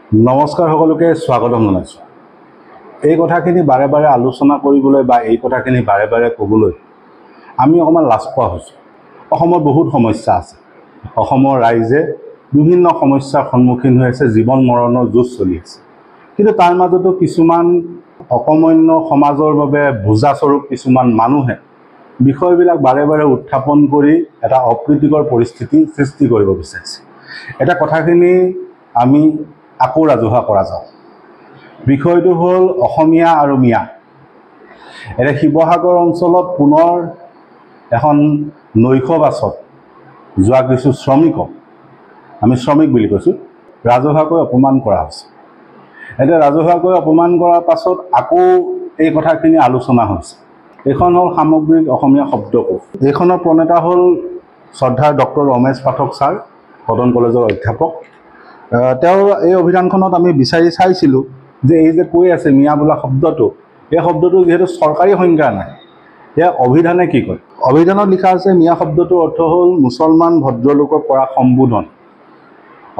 নমস্কাৰ সকলোকে স্বাগতম জনাইছোঁ। এই কথাখিনি বাৰে বাৰে আলোচনা কৰিবলৈ বা এই কথাখিনি বাৰে বাৰে ক'বলৈ আমি অকণমান লাজ পোৱা হৈছোঁ। অসমত বহুত সমস্যা আছে। অসমৰ ৰাইজে বিভিন্ন সমস্যাৰ সন্মুখীন হৈ আছে, জীৱন মৰণৰ যুঁজ চলি আছে। কিন্তু তাৰ মাজতো কিছুমান অকমান্য সমাজৰ বাবে বোজাস্বৰূপ কিছুমান মানুহে বিষয়বিলাক বাৰে বাৰে উত্থাপন কৰি এটা অপ্ৰীতিকৰ পৰিস্থিতি সৃষ্টি কৰিব বিচাৰিছে। এটা কথাখিনি আমি আকৌ ৰাজহুৱা কৰা যাওক। বিষয়টো হ'ল অসমীয়া আৰু মিয়া। এতিয়া শিৱসাগৰ অঞ্চলত পুনৰ এখন নৈশ বাছত যোৱা কিছু শ্ৰমিকক, আমি শ্ৰমিক বুলি কৈছোঁ, ৰাজহুৱাকৈ অপমান কৰা হৈছে। এতিয়া ৰাজহুৱাকৈ অপমান কৰাৰ পাছত আকৌ এই কথাখিনি আলোচনা হৈছে। এইখন হ'ল সামগ্ৰিক অসমীয়া শব্দকোষ। এইখনৰ প্ৰণেতা হ'ল শ্ৰদ্ধাৰ ডক্টৰ ৰমেশ পাঠক ছাৰ, কটন কলেজৰ অধ্যাপক। তেওঁৰ এই অভিধানখনত আমি বিচাৰি চাইছিলোঁ যে এই যে কৈ আছে মিয়া বোলা শব্দটো, এই শব্দটো যিহেতু চৰকাৰী সংজ্ঞা নাই, এয়া অভিধানে কি কয়? অভিধানত লিখা আছে মিয়া শব্দটোৰ অৰ্থ হ'ল মুছলমান ভদ্ৰলোকৰ পৰা সম্বোধন,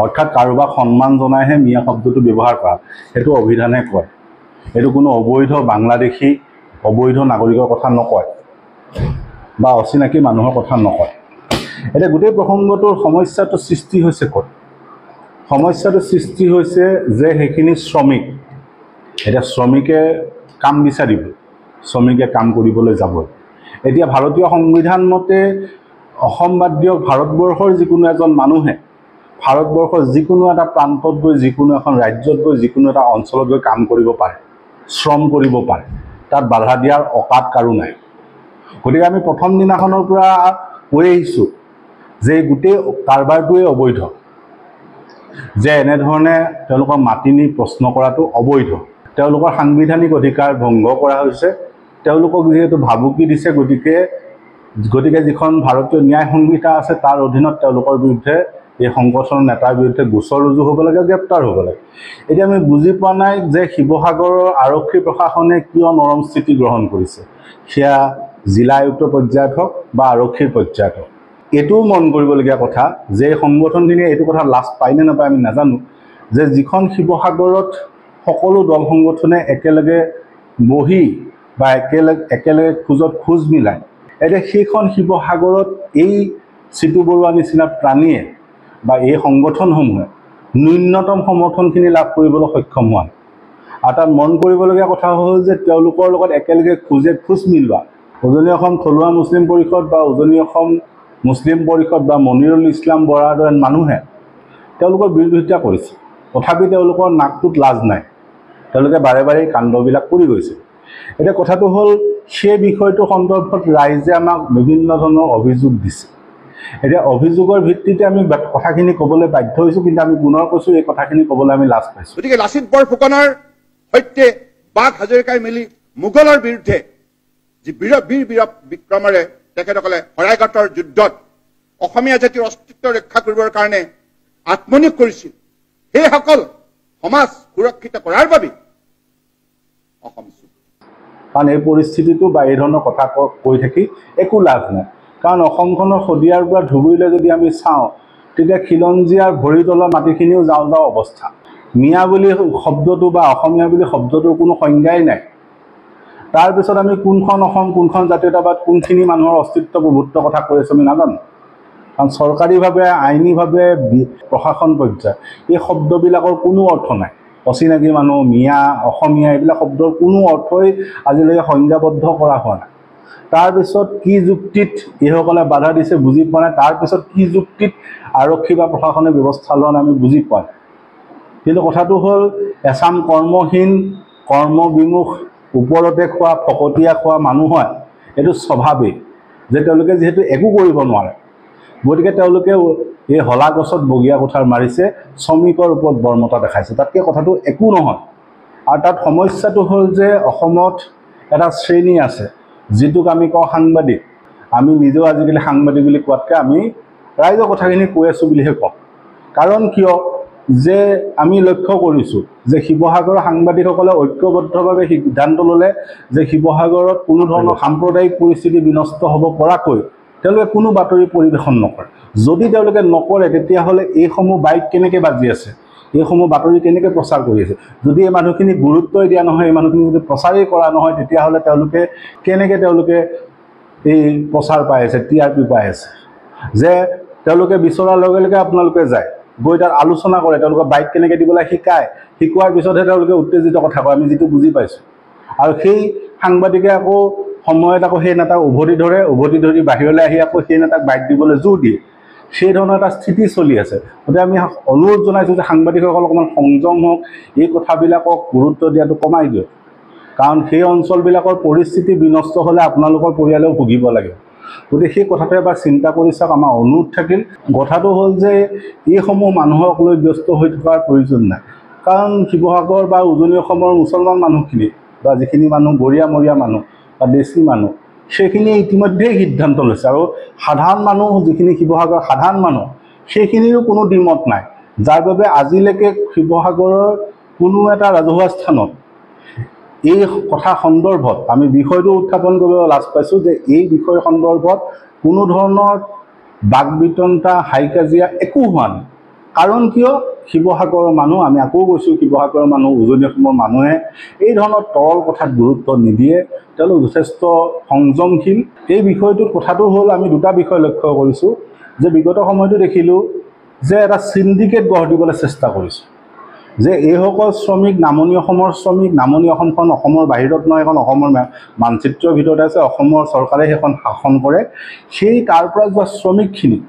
অৰ্থাৎ কাৰোবাক সন্মান জনাইহে মিয়া শব্দটো ব্যৱহাৰ কৰা। সেইটো অভিধানে কয়। এইটো কোনো অবৈধ বাংলাদেশী, অবৈধ নাগৰিকৰ কথা নকয় বা অচিনাকি মানুহৰ কথা নকয়। এতিয়া গোটেই প্ৰসংগটোৰ সমস্যাটো সৃষ্টি হৈছে ক'ত? সমস্যাটো সৃষ্টি হৈছে যে সেইখিনি শ্ৰমিক। এতিয়া শ্ৰমিকে কাম বিচাৰিব, শ্ৰমিকে কাম কৰিবলৈ যাব। এতিয়া ভাৰতীয় সংবিধান মতে অসম বাদ দিয়ক, ভাৰতবৰ্ষৰ যিকোনো এজন মানুহে ভাৰতবৰ্ষৰ যিকোনো এটা প্ৰান্তত গৈ, যিকোনো এখন ৰাজ্যত গৈ, যিকোনো এটা অঞ্চলত গৈ কাম কৰিব পাৰে, শ্ৰম কৰিব পাৰে। তাত বাধা দিয়াৰ অকাত কাৰো নাই। গতিকে আমি প্ৰথম দিনাখনৰ পৰা কৈ আহিছোঁ যে গোটেই কাৰবাৰটোৱে অবৈধ, যে এনেধৰণে তেওঁলোকক মাতি নি প্ৰশ্ন কৰাটো অবৈধ। তেওঁলোকৰ সাংবিধানিক অধিকাৰ ভংগ কৰা হৈছে। তেওঁলোকক যিহেতু ভাবুকি দিছে, গতিকে যিখন ভাৰতীয় ন্যায় সংহিতা আছে তাৰ অধীনত তেওঁলোকৰ বিৰুদ্ধে, এই সংগঠনৰ নেতাৰ বিৰুদ্ধে গোচৰ ৰুজু হ'ব লাগে, গ্ৰেপ্তাৰ হ'ব লাগে। এতিয়া আমি বুজি পোৱা নাই যে শিৱসাগৰৰ আৰক্ষী প্ৰশাসনে কিয় নৰম স্থিতি গ্ৰহণ কৰিছে, সেয়া জিলা আয়ুক্ত পৰ্যায়ত হওক বা আৰক্ষীৰ পৰ্যায়ত হওক। এইটোও মন কৰিবলগীয়া কথা যে সংগঠনখিনিয়ে এইটো কথা লাজ পায় নে নাপায় আমি নাজানো, যে যিখন শিৱসাগৰত সকলো দল সংগঠনে একেলগে বহি বা একেলগে খোজত খোজ মিলায়, এতিয়া সেইখন শিৱসাগৰত এই চিটু বৰুৱা নিচিনা প্ৰাণীয়ে বা এই সংগঠনসমূহে ন্যূনতম সমৰ্থনখিনি লাভ কৰিবলৈ সক্ষম হোৱা। আৰু তাত মন কৰিবলগীয়া কথা হ'ল যে তেওঁলোকৰ লগত একেলগে খোজ মিলোৱা উজনি অসম থলুৱা মুছলিম পৰিষদ বা উজনি অসম মুছলিম পৰিষদ বা মনিৰুল ইছলাম বৰাৰ দৰে মানুহে তেওঁলোকৰ বিৰোধিতা কৰিছে। তথাপি তেওঁলোকৰ নাকটোত লাজ নাই, তেওঁলোকে বাৰে বাৰে কাণ্ডবিলাক কৰি গৈছে। এতিয়া কথাটো হ'ল, সেই বিষয়টো সন্দৰ্ভত ৰাইজে আমাক বিভিন্ন ধৰণৰ অভিযোগ দিছে। এতিয়া অভিযোগৰ ভিত্তিতে আমি কথাখিনি ক'বলৈ বাধ্য হৈছোঁ, কিন্তু আমি পুনৰ কৈছোঁ এই কথাখিনি ক'বলৈ আমি লাজ পাইছোঁ। গতিকে লাচিত বৰফুকনৰ সৈতে বাঘ হাজৰিকাই মিলি মোগলৰ বিৰুদ্ধে যি বীৰ বিক্ৰমেৰে তেখেতসকলে শৰাইঘাটৰ যুদ্ধত অসমীয়া জাতিৰ অস্তিত্ব ৰক্ষা কৰিবৰ কাৰণে আত্মনিয়োগ কৰিছিল, সেইসকল সমাজ সুৰক্ষিত কৰাৰ বাবে অসম। কাৰণ এই পৰিস্থিতিটো বা এই ধৰণৰ কথা কৈ থাকি একো লাভ নাই। কাৰণ অসমখনৰ শদিয়াৰ পৰা ধুবুৰীলৈ যদি আমি চাওঁ, তেতিয়া খিলঞ্জীয়াৰ ভৰি তলৰ মাটিখিনিও যাওঁ যাওঁ অৱস্থা। মিয়া বুলি শব্দটো বা অসমীয়া বুলি শব্দটোৰ কোনো সংজ্ঞাই নাই। তাৰপিছত আমি কোনখন অসম, কোনখন জাতীয়তাবাদ, কোনখিনি মানুহৰ অস্তিত্ব প্ৰভুত্ব কথা কৈ আছোঁ আমি নাজানো। কাৰণ চৰকাৰীভাৱে, আইনীভাৱে, প্ৰশাসন পৰ্যায় এই শব্দবিলাকৰ কোনো অৰ্থ নাই। অচিনাকি মানুহ, মিয়া, অসমীয়া এইবিলাক শব্দৰ কোনো অৰ্থই আজিলৈকে সংজ্ঞাবদ্ধ কৰা হোৱা নাই। তাৰপিছত কি যুক্তিত এইসকলে বাধা দিছে বুজি পোৱা নাই। তাৰপিছত কি যুক্তিত আৰক্ষী বা প্ৰশাসনে ব্যৱস্থা লোৱা নাই আমি বুজি পোৱা নাই। কিন্তু কথাটো হ'ল, এচাম কৰ্মহীন, কৰ্মবিমুখ, ওপৰতে খোৱা, ফকতীয়া খোৱা মানুহ হয়, এইটো স্বভাৱেই যে তেওঁলোকে যিহেতু একো কৰিব নোৱাৰে, গতিকে তেওঁলোকে এই হলা গছত বগীয়া কোঠাৰ মাৰিছে, শ্ৰমিকৰ ওপৰত বৰ্মতা দেখাইছে। তাতকৈ কথাটো একো নহয়। আৰু তাত সমস্যাটো হ'ল যে অসমত এটা শ্ৰেণী আছে যিটোক আমি কওঁ সাংবাদিক। আমি নিজেও আজিকালি সাংবাদিক বুলি কোৱাতকৈ আমি ৰাইজৰ কথাখিনি কৈ আছোঁ বুলিহে কওঁ। কাৰণ কিয়, যে আমি লক্ষ্য কৰিছোঁ যে শিৱসাগৰৰ সাংবাদিকসকলে ঐক্যবদ্ধভাৱে সিদ্ধান্ত ল'লে যে শিৱসাগৰত কোনো ধৰণৰ সাম্প্ৰদায়িক পৰিস্থিতি বিনষ্ট হ'ব পৰাকৈ তেওঁলোকে কোনো বাতৰি পৰিৱেশন নকৰে। যদি তেওঁলোকে নকৰে, তেতিয়াহ'লে এইসমূহ বাইক কেনেকৈ বাজি আছে? এইসমূহ বাতৰি কেনেকৈ প্ৰচাৰ কৰি আছে যদি এই মানুহখিনিক গুৰুত্বই দিয়া নহয় এই মানুহখিনি যদি প্ৰচাৰেই কৰা নহয় তেতিয়াহ'লে তেওঁলোকে এই প্ৰচাৰ পাই আছে TRP পাই আছে যে তেওঁলোকে বিচৰাৰ লগে লগে আপোনালোকে যায় গৈ তাত আলোচনা কৰে তেওঁলোকে বাইক কেনেকৈ দিবলৈ শিকোৱাৰ পিছতহে তেওঁলোকে উত্তেজিত কথা কয় আমি যিটো বুজি পাইছোঁ আৰু সেই সাংবাদিকে আকৌ সময়ত আকৌ সেই নেতাক উভতি ধৰি বাহিৰলৈ আহি আকৌ সেই নেতাক বাইক দিবলৈ জোৰ দিয়ে সেই ধৰণৰ এটা স্থিতি চলি আছে গতিকে আমি অনুৰোধ জনাইছোঁ যে সাংবাদিকসকল অকণমান সংযম হওক এই কথাবিলাকক গুৰুত্ব দিয়াটো কমাই দিয়ক কাৰণ সেই অঞ্চলবিলাকৰ পৰিস্থিতি বিনষ্ট হ'লে আপোনালোকৰ পৰিয়ালেও ভুগিব লাগে গতিকে সেই কথাটো এবাৰ চিন্তা কৰি চাওক আমাৰ অনুৰোধ থাকিল কথাটো হ'ল যে এইসমূহ মানুহক লৈ ব্যস্ত হৈ থকাৰ প্ৰয়োজন নাই কাৰণ শিৱসাগৰ বা উজনি অসমৰ মুছলমান মানুহখিনি বা যিখিনি মানুহ গৰীয়ামৰীয়া মানুহ বা দেশী মানুহ সেইখিনিয়ে ইতিমধ্যেই সিদ্ধান্ত লৈছে আৰু সাধাৰণ মানুহ যিখিনি শিৱসাগৰৰ সাধাৰণ মানুহ সেইখিনিৰো কোনো দ্বিমত নাই যাৰ বাবে আজিলৈকে শিৱসাগৰৰ কোনো এটা ৰাজহুৱা স্থানত এই কথা সন্দৰ্ভত আমি বিষয়টো উত্থাপন কৰিব লাজ পাইছোঁ যে এই বিষয় সন্দৰ্ভত কোনো ধৰণৰ বাক বিতণ্ডা হাই কাজিয়া একো হোৱা নাই কাৰণ কিয় শিৱসাগৰৰ মানুহ আমি আকৌ কৈছোঁ শিৱসাগৰৰ মানুহ উজনি অসমৰ মানুহে এই ধৰণৰ তৰল কথাত গুৰুত্ব নিদিয়ে তেওঁলোক যথেষ্ট সংযমশীল এই বিষয়টোত কথাটো হ'ল আমি দুটা বিষয় লক্ষ্য কৰিছোঁ যে বিগত সময়তো দেখিলোঁ যে এটা চিণ্ডিকেট গঢ় দিবলৈ চেষ্টা কৰিছোঁ যে এইসকল শ্ৰমিক নামনি অসমৰ শ্ৰমিক নামনি অসমখন অসমৰ বাহিৰত নহয় এখন অসমৰ মানচিত্ৰৰ ভিতৰত আছে অসমৰ চৰকাৰে সেইখন শাসন কৰে সেই তাৰ পৰা যোৱা শ্ৰমিকখিনি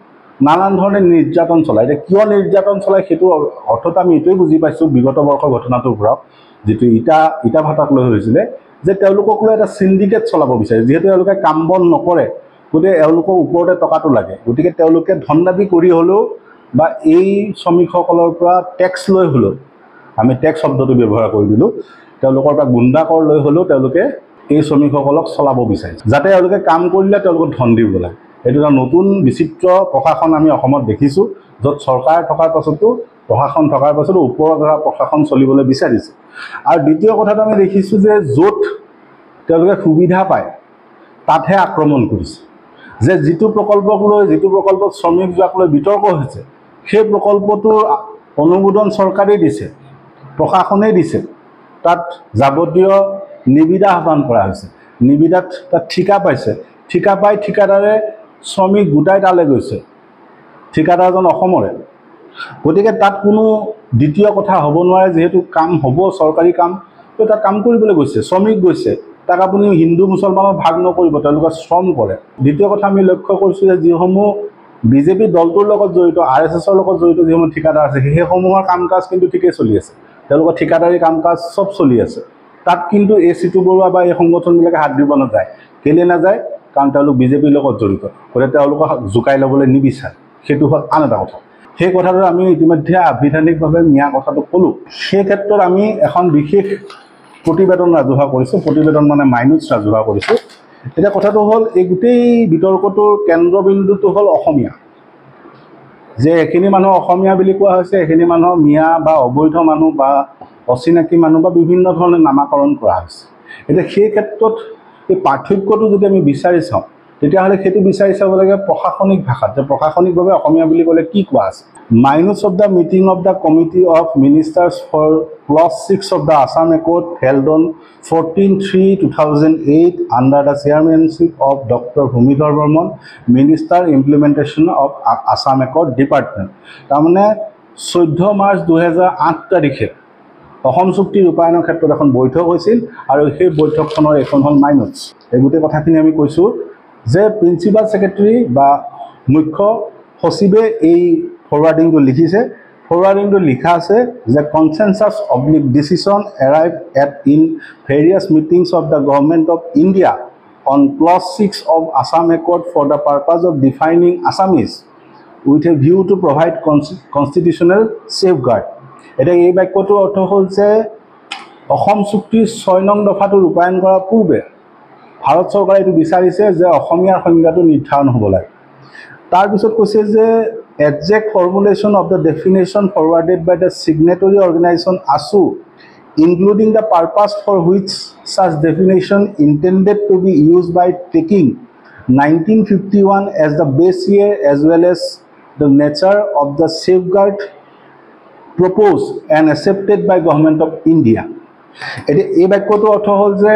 নানান ধৰণে নিৰ্যাতন চলায় এতিয়া কিয় নিৰ্যাতন চলায় সেইটো অৰ্থত আমি এইটোৱে বুজি পাইছোঁ বিগত বৰ্ষৰ ঘটনাটোৰ পৰা যিটো ইটা ভাটাক লৈ হৈছিলে যে তেওঁলোকক লৈ এটা চিণ্ডিকেট চলাব বিচাৰে যিহেতু তেওঁলোকে কাম বন নকৰে গতিকে এওঁলোকৰ ওপৰতে টকাটো লাগে গতিকে তেওঁলোকে ধন দাবী কৰি হ'লেও বা এই শ্ৰমিকসকলৰ পৰা টেক্স লৈ হ'লেও আমি টেক্স শব্দটো ব্যৱহাৰ কৰি দিলোঁ তেওঁলোকৰ পৰা গুণ্ডাকৰ লৈ হ'লেও তেওঁলোকে এই শ্ৰমিকসকলক চলাব বিচাৰিছে যাতে তেওঁলোকে কাম কৰিলে তেওঁলোকক ধন দিব লাগে এইটো এটা নতুন বিচিত্ৰ প্ৰশাসন আমি অসমত দেখিছোঁ য'ত চৰকাৰ থকাৰ পাছতো প্ৰশাসন থকাৰ পাছতো ওপৰৰ পৰা প্ৰশাসন চলিবলৈ বিচাৰিছে আৰু দ্বিতীয় কথাটো আমি দেখিছোঁ যে য'ত তেওঁলোকে সুবিধা পায় তাতহে আক্ৰমণ কৰিছে যে যিটো প্ৰকল্পত শ্ৰমিক যোৱাক লৈ বিতৰ্ক হৈছে সেই প্ৰকল্পটোৰ অনুমোদন চৰকাৰেই দিছে প্ৰশাসনেই দিছে তাত যাৱতীয় নিবিদা আহ্বান কৰা হৈছে নিবিদাত তাত ঠিকা পাই ঠিকাদাৰে শ্ৰমিক গোটাই তালৈ গৈছে ঠিকাদাৰজন অসমৰে গতিকে তাত কোনো দ্বিতীয় কথা হ'ব নোৱাৰে যিহেতু কাম হ'ব চৰকাৰী কাম তো তাত কাম কৰিবলৈ গৈছে শ্ৰমিক গৈছে তাক আপুনি হিন্দু মুছলমানৰ ভাগ নকৰিব তেওঁলোকে শ্ৰম কৰে দ্বিতীয় কথা আমি লক্ষ্য কৰিছোঁ যে যিসমূহ বিজেপি দলটোৰ লগত জড়িত RSSৰ লগত জড়িত যিসমূহ ঠিকাদাৰ আছে সেইসমূহৰ কাম কাজ কিন্তু ঠিকেই চলি আছে তেওঁলোকৰ ঠিকাদাৰী কাম কাজ চব চলি আছে তাত কিন্তু এই চিটু বৰুৱা বা এই সংগঠনবিলাকে হাত দিব নাযায় কেলৈ নাযায় কাৰণ তেওঁলোক বিজেপিৰ লগত জড়িত গতিকে তেওঁলোকক জোকাই ল'বলৈ নিবিচাৰে সেইটো হ'ল আন এটা কথা সেই কথাটো আমি ইতিমধ্যে আভিধানিকভাৱে মিয়া কথাটো ক'লোঁ সেই ক্ষেত্ৰত আমি এখন বিশেষ প্ৰতিবেদন ৰাজহুৱা কৰিছোঁ প্ৰতিবেদন মানে মাইনুটছ ৰাজহুৱা কৰিছোঁ এতিয়া কথাটো হ'ল এই গোটেই বিতৰ্কটোৰ কেন্দ্ৰবিন্দুটো হ'ল অসমীয়া যে এইখিনি মানুহ অসমীয়া বুলি কোৱা হৈছে এইখিনি মানুহৰ মিয়া বা অবৈধ মানুহ বা অচিনাকি মানুহ বা বিভিন্ন ধৰণে নামাকৰণ কৰা হৈছে এতিয়া সেই ক্ষেত্ৰত এই পাৰ্থক্যটো যদি আমি বিচাৰি চাওঁ তেতিয়াহ'লে সেইটো বিচাৰি চাব লাগে প্ৰশাসনিক ভাষাত যে প্ৰশাসনিকভাৱে অসমীয়া বুলি ক'লে কি কোৱা আছে minutes of the meeting of the committee of ministers for clause 6 of the Assam accord held on 14/3/2008 under the chairmanship of doctor Bhumidhar Barman minister implementation of Assam accord department তাৰমানে 14 মাৰ্চ 2008 তাৰিখে অসম চুক্তি ৰূপায়ণৰ ক্ষেত্ৰত এখন বৈঠক হৈছিল আৰু সেই বৈঠকখনৰ এখন হ'ল মাইনুটছ এই গোটেই কথাখিনি আমি কৈছোঁ যে প্ৰিন্সিপাল ছেক্ৰেটাৰী বা মুখ্য সচিবে এই ফৰৱাৰ্ডিংটো লিখিছে ফৰৱাৰ্ডিংটো লিখা আছে যে consensus oblique decision arrive at in various meetings of the government of India on clause 6 of Assam accord for the purpose of defining Assamese with a view to provide constitutional safeguard এতিয়া এই বাক্যটোৰ অৰ্থ হ'ল যে অসম চুক্তিৰ 6 নং দফাটো ৰূপায়ণ কৰাৰ পূৰ্বে ভাৰত চৰকাৰে এইটো বিচাৰিছে যে অসমীয়াৰ সংজ্ঞাটো নিৰ্ধাৰণ হ'ব লাগে তাৰপিছত কৈছে যে exact formulation of the definition forwarded by the signatory organisation ASU including the purpose for which such definition intended to be use by taking 1951 as the base year as well as the nature of the safeguard proposed and accepted by Government of India. এতিয়া এই বাক্যটোৰ অৰ্থ হ'ল যে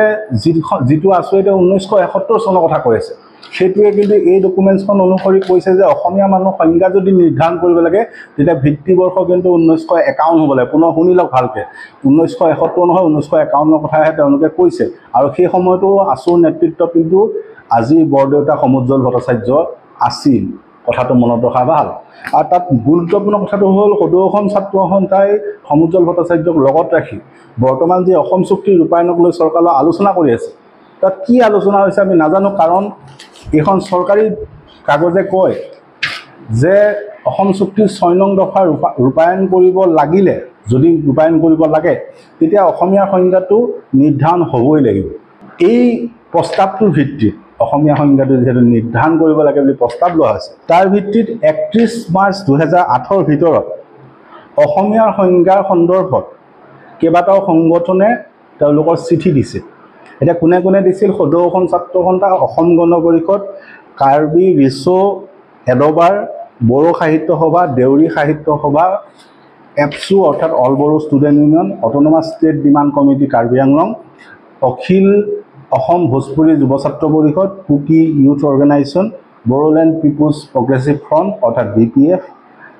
যিটো আঁচনি 1971 চনৰ কথা কৈ আছে সেইটোৱে কিন্তু এই ডকুমেণ্টছখন অনুসৰি কৈছে যে অসমীয়া মানুহ সংখ্যা যদি নিৰ্ধাৰণ কৰিব লাগে তেতিয়া ভিত্তিবৰ্ষ কিন্তু 1951 হ'ব লাগে। পুনৰ শুনি লওক ভালকৈ, 1971 নহয় 1951 কথাহে তেওঁলোকে কৈছে। আৰু সেই সময়তো আছুৰ নেতৃত্বত কিন্তু আজি বৰদেউতা সমুজ্জ্বল ভট্টাচাৰ্য আছিল, কথাটো মনত ৰখা ভাল। আৰু তাত গুৰুত্বপূৰ্ণ কথাটো হ'ল সদৌ ছাত্ৰ সন্থাই সমুজ্জ্বল ভট্টাচাৰ্যক লগত ৰাখি বৰ্তমান যি অসম চুক্তি ৰূপায়ণক লৈ চৰকাৰৰ আলোচনা কৰি আছে। তাত কি আলোচনা হৈছে আমি নাজানো, কাৰণ এইখন চৰকাৰী কাগজে কয় যে অসম চুক্তিৰ 6 নং দফা ৰূপায়ণ কৰিব লাগিলে, যদি ৰূপায়ণ কৰিব লাগে তেতিয়া অসমীয়া সংজ্ঞাটো নিৰ্ধাৰণ হ'বই লাগিব। এই প্ৰস্তাৱটোৰ ভিত্তিত অসমীয়া সংজ্ঞাটো যিহেতু নিৰ্ধাৰণ কৰিব লাগে বুলি প্ৰস্তাৱ লোৱা হৈছে, তাৰ ভিত্তিত 31 মাৰ্চ 2008 ভিতৰত অসমীয়াৰ সংজ্ঞাৰ সন্দৰ্ভত কেইবাটাও সংগঠনে তেওঁলোকৰ চিঠি দিছে। এতিয়া কোনে কোনে দিছিল? সদৌ অসম ছাত্ৰ সন্থা, অসম গণ পৰিষদ, কাৰ্বি ৰিছো এডবাৰ, বড়ো সাহিত্য সভা, দেউৰী সাহিত্য সভা, এপছু অৰ্থাৎ all Bodo student union, autonomous state demand committee Karbi Anglong, Akhil Asom Bhojpuri Yuva Chhatra Parishad, Kuki youth organisation, Bodoland people's progressive front অৰ্থাৎ BPF,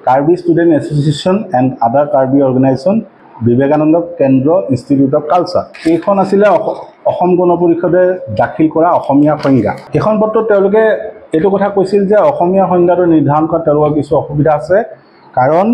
Karbi student association and other Karbi organisation, Vivekananda কেন্দ্ৰ ইনষ্টিটিউট অফ কালচাৰ। এইখন আছিলে অসম গণ পৰিষদে দাখিল কৰা অসমীয়া সংজ্ঞা। এইখন পত্ৰত তেওঁলোকে এইটো কথা কৈছিল যে অসমীয়া সংজ্ঞাটো নিৰ্ধাৰণ কৰাত তেওঁলোকৰ কিছু অসুবিধা আছে, কাৰণ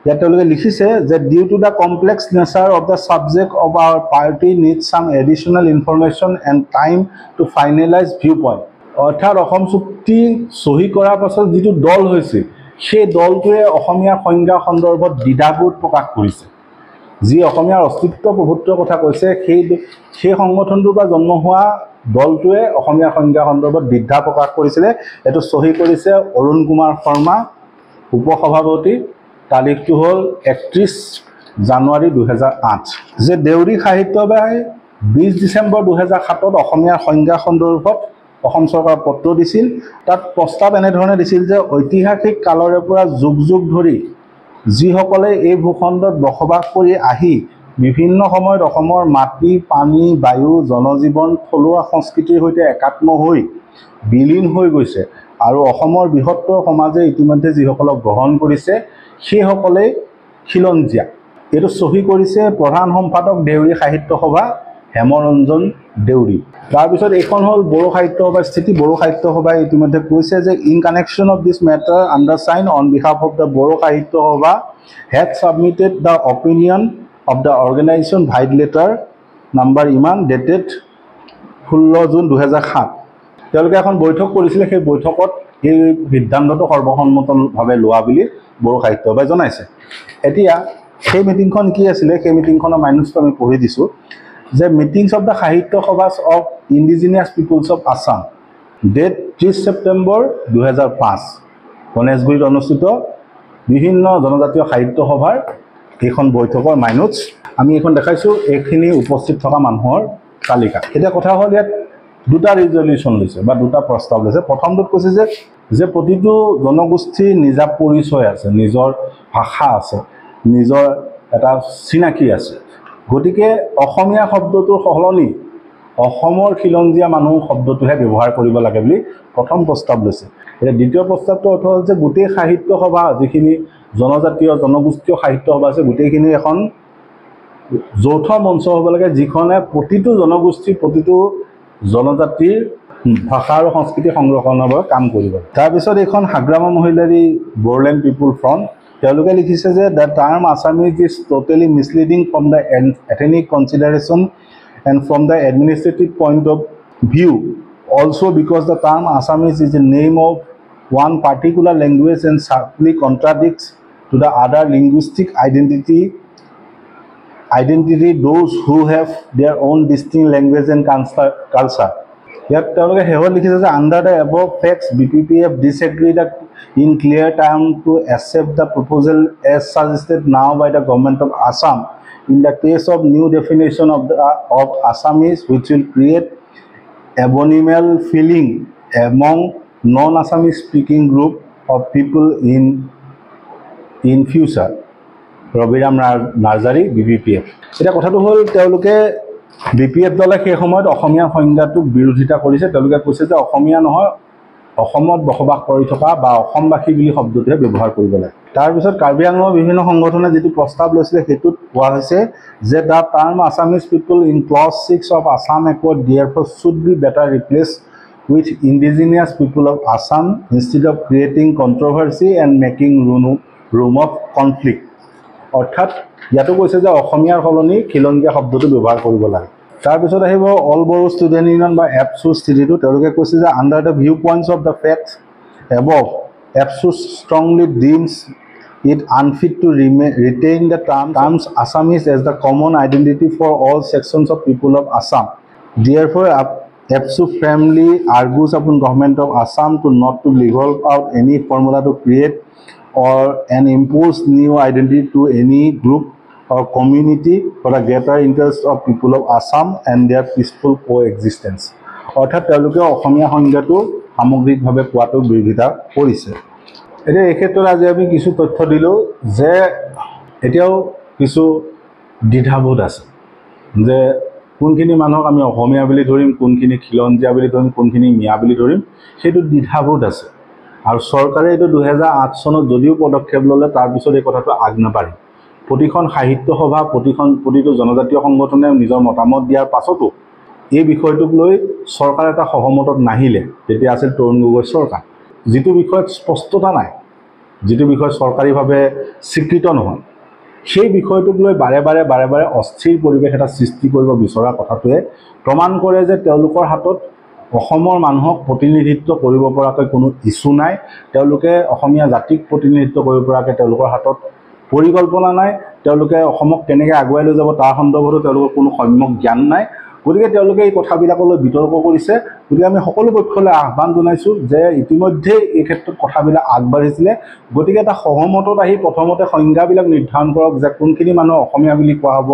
ইয়াত তেওঁলোকে লিখিছে যে due to the complex nature of the subject of our party need some additional information and time to finalise viewpoint. অৰ্থাৎ অসম চুক্তি চহী কৰাৰ পাছত যিটো দল হৈছিল সেই দলটোৱে অসমীয়া সংজ্ঞা সন্দৰ্ভত দ্বিধাবোধ প্ৰকাশ কৰিছে। যি অসমীয়াৰ অস্তিত্ব প্ৰভুত্বৰ কথা কৈছে সেই সংগঠনটোৰ পৰা জন্ম হোৱা দলটোৱে অসমীয়া সংজ্ঞা সন্দৰ্ভত দ্বিধা প্ৰকাশ কৰিছিলে। এইটো চহী কৰিছে অৰুণ কুমাৰ শৰ্মা, উপসভাপতি। তাৰিখটো হ'ল 31 জানুৱাৰী 2008। যে দেউৰী সাহিত্য সভাই 20 ডিচেম্বৰ 2007 অসমীয়াৰ সংজ্ঞা সন্দৰ্ভত অসম চৰকাৰক পত্ৰ দিছিল। তাত প্ৰস্তাৱ এনেধৰণে দিছিল যে ঐতিহাসিক কালৰে পৰা যুগ যুগ ধৰি যিসকলে এই ভূখণ্ডত বসবাস কৰি আহি বিভিন্ন সময়ত অসমৰ মাটি, পানী, বায়ু, জনজীৱন, থলুৱা সংস্কৃতিৰ সৈতে একাত্ম হৈ বিলীন হৈ গৈছে আৰু অসমৰ বৃহত্তৰ সমাজে ইতিমধ্যে যিসকলক গ্ৰহণ কৰিছে সেইসকলেই খিলঞ্জীয়া। এইটো চহী কৰিছে প্ৰধান সম্পাদক দেউৰী সাহিত্য সভা হেমৰঞ্জন দেউৰী। তাৰপিছত এইখন হ'ল বড়ো সাহিত্য সভাৰ স্থিতি। বড়ো সাহিত্য সভাই ইতিমধ্যে কৈছে যে in connection of this matter undersign on behalf of the Bodo Sahitya Sabha had submitted the opinion of the organisation vide letter number ইমান ডেটেড 16 জুন 2007। তেওঁলোকে এখন বৈঠক কৰিছিলে, সেই বৈঠকত এই সিদ্ধান্তটো সৰ্বসন্মতভাৱে লোৱা বুলি বড়ো সাহিত্য সভাই জনাইছে। এতিয়া সেই মিটিংখন কি আছিলে, সেই মিটিংখনৰ মাইনুচটো আমি পঢ়ি দিছোঁ যে meetings of the Sahitya Sabhas of indigenous peoples of Assam date 30 September 2005 গণেশগুৰিত অনুষ্ঠিত বিভিন্ন জনজাতীয় সাহিত্য সভাৰ এইখন বৈঠকৰ মাইনুটছ আমি এইখন দেখাইছোঁ। এইখিনি উপস্থিত থকা মানুহৰ তালিকা। এতিয়া কথা হ'ল ইয়াত দুটা ৰিজলিউশ্যন লৈছে বা দুটা প্ৰস্তাৱ লৈছে। প্ৰথমটোত কৈছে যে প্ৰতিটো জনগোষ্ঠীৰ নিজা পৰিচয় আছে, নিজৰ ভাষা আছে, নিজৰ এটা চিনাকি আছে। গতিকে অসমীয়া শব্দটোৰ সলনি অসমৰ খিলঞ্জীয়া মানুহ শব্দটোহে ব্যৱহাৰ কৰিব লাগে বুলি প্ৰথম প্ৰস্তাৱ লৈছে। এতিয়া দ্বিতীয় প্ৰস্তাৱটো অৰ্থ হ'ল যে গোটেই সাহিত্য সভা, যিখিনি জনজাতীয় জনগোষ্ঠীয় সাহিত্য সভা আছে, গোটেইখিনি এখন যৌথ মঞ্চ হ'ব লাগে, যিখনে প্ৰতিটো জনগোষ্ঠীৰ প্ৰতিটো জনজাতিৰ ভাষা আৰু সংস্কৃতি সংৰক্ষণৰ বাবে কাম কৰিব। তাৰপিছত এইখন হাগ্ৰামা মহিলাৰী বড়োলেণ্ড পিপুল ফ্ৰণ্ট, তেওঁলোকে লিখিছে যে the term Assamese is totally misleading from the ethnic consideration and from the administrative point of view also because the term Assamese is a name of one particular language and sharply contradicts to the other linguistic identity those who have their own distinct language and culture. Yet তেওঁলোকে হেহত লিখিছে যে under the above facts BPPF disagree that in clear terms to accept the proposal as suggested now by the government of Assam in the case of new definition of Assamese, which will create abnormal feeling among non-Assamese speaking group of people in future. Rabiram Narzary BBPF। এতিয়া কথাটো হ'ল তেওঁলোকে BPF দলে সেই সময়ত অসমীয়া সংজ্ঞাটোক বিৰোধিতা কৰিছে। তেওঁলোকে কৈছে যে অসমীয়া নহয়, অসমত বসবাস কৰি থকা বা অসমবাসী বুলি শব্দটোহে ব্যৱহাৰ কৰিব লাগে। তাৰপিছত কাৰ্বি আংলঙৰ বিভিন্ন সংগঠনে যিটো প্ৰস্তাৱ লৈছিলে সেইটোত কোৱা হৈছে যে the term Assamese people in clause 6 of Assam accord therefore should be better replaced with indigenous people of Assam instead of creating controversy and making room of conflict। অৰ্থাৎ ইয়াতো কৈছে যে অসমীয়াৰ সলনি খিলঞ্জীয়া শব্দটো ব্যৱহাৰ কৰিব লাগে। তাৰপিছত আহিব অল বড়ো ষ্টুডেণ্ট ইউনিয়ন বা এপছুৰ স্থিতিটো। তেওঁলোকে কৈছে যে under the view points of the facts above, APSU strongly deems it unfit to retain the terms Assamese as the common identity for all sections of people of Assam. Therefore, APSU firmly argues upon government of Assam to not to leave out any formula to create or and impose new identity to any group or community for the greater interest of people of Assam and their peaceful coexistence। অৰ্থাৎ তেওঁলোকে অসমীয়া সংজ্ঞাটো সামগ্ৰিকভাৱে পোৱাটো বিৰোধিতা কৰিছে। এতিয়া এই ক্ষেত্ৰত আজি আমি কিছু তথ্য দিলোঁ যে এতিয়াও কিছু দ্বিধাবোধ আছে যে কোনখিনি মানুহক আমি অসমীয়া বুলি ধৰিম, কোনখিনি খিলঞ্জীয়া বুলি ধৰিম, কোনখিনি মিয়া বুলি ধৰিম, সেইটো দ্বিধাবোধ আছে। আৰু চৰকাৰে এইটো 2008 চনত যদিও পদক্ষেপ ল'লে তাৰপিছত এই কথাটো আগ নাবাঢ়ে। প্ৰতিখন সাহিত্য সভা, প্ৰতিটো জনজাতীয় সংগঠনে নিজৰ মতামত দিয়াৰ পাছতো এই বিষয়টোক লৈ চৰকাৰ এটা সহমতত নাহিলে। তেতিয়া আছিল তৰুণ গগৈ চৰকাৰ, যিটো বিষয়ত স্পষ্টতা নাই, যিটো বিষয় চৰকাৰীভাৱে স্বীকৃত নহয়, সেই বিষয়টোক লৈ বাৰে বাৰে অস্থিৰ পৰিৱেশ এটা সৃষ্টি কৰিব বিচৰা কথাটোৱে প্ৰমাণ কৰে যে তেওঁলোকৰ হাতত অসমৰ মানুহক প্ৰতিনিধিত্ব কৰিব পৰাকৈ কোনো ইছ্যু নাই। তেওঁলোকে অসমীয়া জাতিক প্ৰতিনিধিত্ব কৰিব পৰাকৈ তেওঁলোকৰ হাতত পৰিকল্পনা নাই। তেওঁলোকে অসমক কেনেকৈ আগুৱাই লৈ যাব তাৰ সন্দৰ্ভতো তেওঁলোকৰ কোনো সম্যক জ্ঞান নাই। গতিকে তেওঁলোকে এই কথাবিলাকলৈ বিতৰ্ক কৰিছে। গতিকে আমি সকলো পক্ষলৈ আহ্বান জনাইছোঁ যে ইতিমধ্যে এই ক্ষেত্ৰত কথাবিলাক আগবাঢ়িছিলে, গতিকে এটা সহমতত আহি প্ৰথমতে সংজ্ঞাবিলাক নিৰ্ধাৰণ কৰক যে কোনখিনি মানুহ অসমীয়া বুলি কোৱা হ'ব,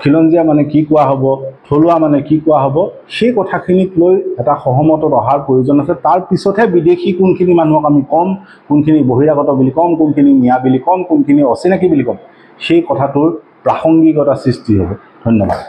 খিলঞ্জীয়া মানে কি কোৱা হ'ব, থলুৱা মানে কি কোৱা হ'ব, সেই কথাখিনিক লৈ এটা সহমতত অহাৰ প্ৰয়োজন আছে। তাৰ পিছতহে বিদেশী কোনখিনি মানুহক আমি ক'ম, কোনখিনি বহিৰাগত বুলি ক'ম, কোনখিনি মিয়া বুলি ক'ম, কোনখিনি অচিনাকি বুলি ক'ম, সেই কথাটোৰ প্ৰাসংগিকতা সৃষ্টি হ'ব। ধন্যবাদ।